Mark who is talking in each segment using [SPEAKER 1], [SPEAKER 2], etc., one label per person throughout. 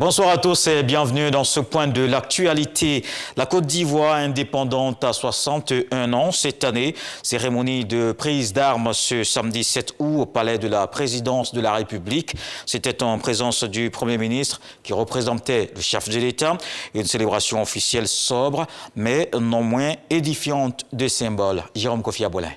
[SPEAKER 1] Bonsoir à tous et bienvenue dans ce point de l'actualité. La Côte d'Ivoire indépendante à 61 ans cette année. Cérémonie de prise d'armes ce samedi 7 août au palais de la présidence de la République. C'était en présence du Premier ministre qui représentait le chef de l'État. Une célébration officielle sobre mais non moins édifiante de symboles. Jérôme Kofi Abolin.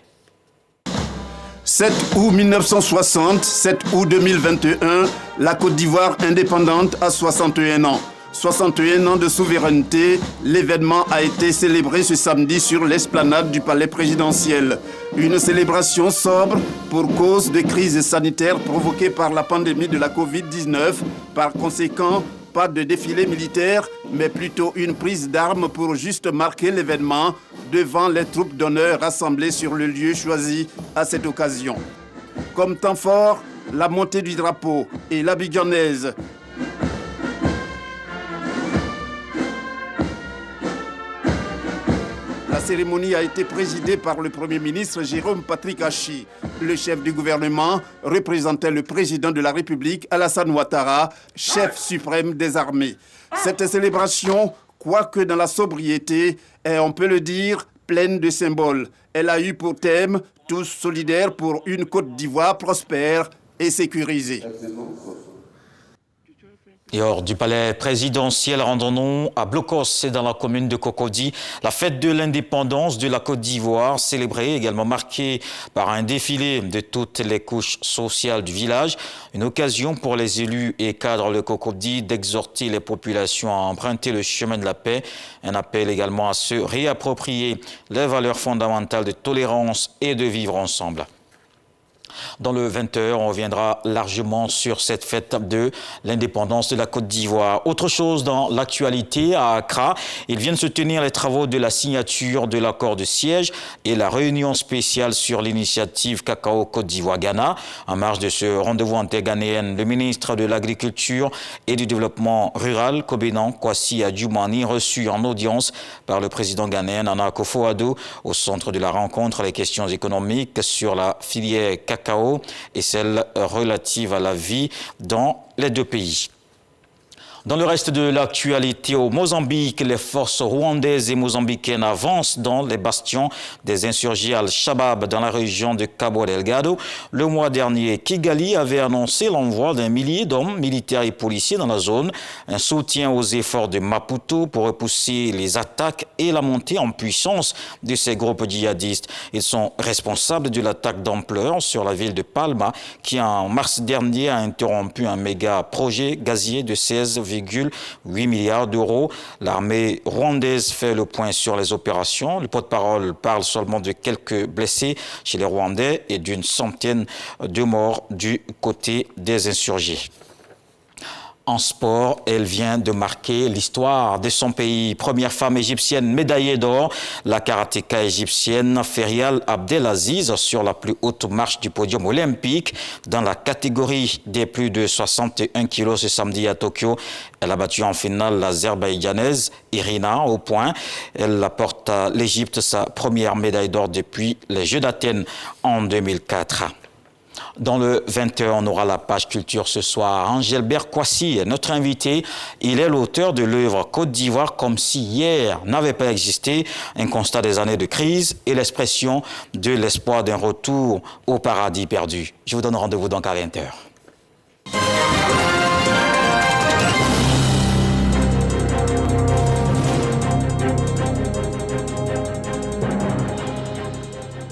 [SPEAKER 2] 7 août 1960, 7 août 2021, la Côte d'Ivoire indépendante à 61 ans. 61 ans de souveraineté, l'événement a été célébré ce samedi sur l'esplanade du palais présidentiel. Une célébration sobre pour cause de crise sanitaire provoquée par la pandémie de la Covid-19. Par conséquent, pas de défilé militaire, mais plutôt une prise d'armes pour juste marquer l'événement devant les troupes d'honneur rassemblées sur le lieu choisi à cette occasion. Comme temps fort, la montée du drapeau et l'abidjanaise. La cérémonie a été présidée par le Premier ministre Jérôme Patrick Achi. Le chef du gouvernement représentait le président de la République, Alassane Ouattara, chef suprême des armées. Cette célébration, quoique dans la sobriété, est, on peut le dire, pleine de symboles. Elle a eu pour thème « Tous solidaires pour une Côte d'Ivoire prospère et sécurisée ».
[SPEAKER 1] Et hors du palais présidentiel, rendons-nous à Blocos, dans la commune de Cocody. La fête de l'indépendance de la Côte d'Ivoire, célébrée, également marquée par un défilé de toutes les couches sociales du village. Une occasion pour les élus et cadres de Cocody d'exhorter les populations à emprunter le chemin de la paix. Un appel également à se réapproprier les valeurs fondamentales de tolérance et de vivre ensemble. Dans le 20h, on reviendra largement sur cette fête de l'indépendance de la Côte d'Ivoire. Autre chose dans l'actualité, à Accra, il vient de se tenir les travaux de la signature de l'accord de siège et la réunion spéciale sur l'initiative Cacao Côte d'Ivoire-Ghana. En marge de ce rendez-vous interghanéen, le ministre de l'Agriculture et du Développement rural, Kobenan Kwasi Adjoumani, reçu en audience par le président ghanéen Nana Akufo-Addo. Au centre de la rencontre, les questions économiques sur la filière cacao et celle relative à la vie dans les deux pays. Dans le reste de l'actualité, au Mozambique, les forces rwandaises et mozambicaines avancent dans les bastions des insurgés Al-Shabaab dans la région de Cabo Delgado. Le mois dernier, Kigali avait annoncé l'envoi d'un millier d'hommes militaires et policiers dans la zone, un soutien aux efforts de Maputo pour repousser les attaques et la montée en puissance de ces groupes djihadistes. Ils sont responsables de l'attaque d'ampleur sur la ville de Palma qui, en mars dernier, a interrompu un méga projet gazier de 16,8 milliards d'euros. L'armée rwandaise fait le point sur les opérations. Le porte-parole parle seulement de quelques blessés chez les Rwandais et d'une centaine de morts du côté des insurgés. En sport, elle vient de marquer l'histoire de son pays. Première femme égyptienne médaillée d'or, la karatéka égyptienne Ferial Abdelaziz sur la plus haute marche du podium olympique dans la catégorie des plus de 61 kilos ce samedi à Tokyo. Elle a battu en finale l'Azerbaïdjanaise Irina au point. Elle apporte à l'Égypte sa première médaille d'or depuis les Jeux d'Athènes en 2004. Dans le 20h, on aura la page culture ce soir. Angelbert Kwasi est notre invité. Il est l'auteur de l'œuvre Côte d'Ivoire comme si hier n'avait pas existé. Un constat des années de crise et l'expression de l'espoir d'un retour au paradis perdu. Je vous donne rendez-vous donc à 20h.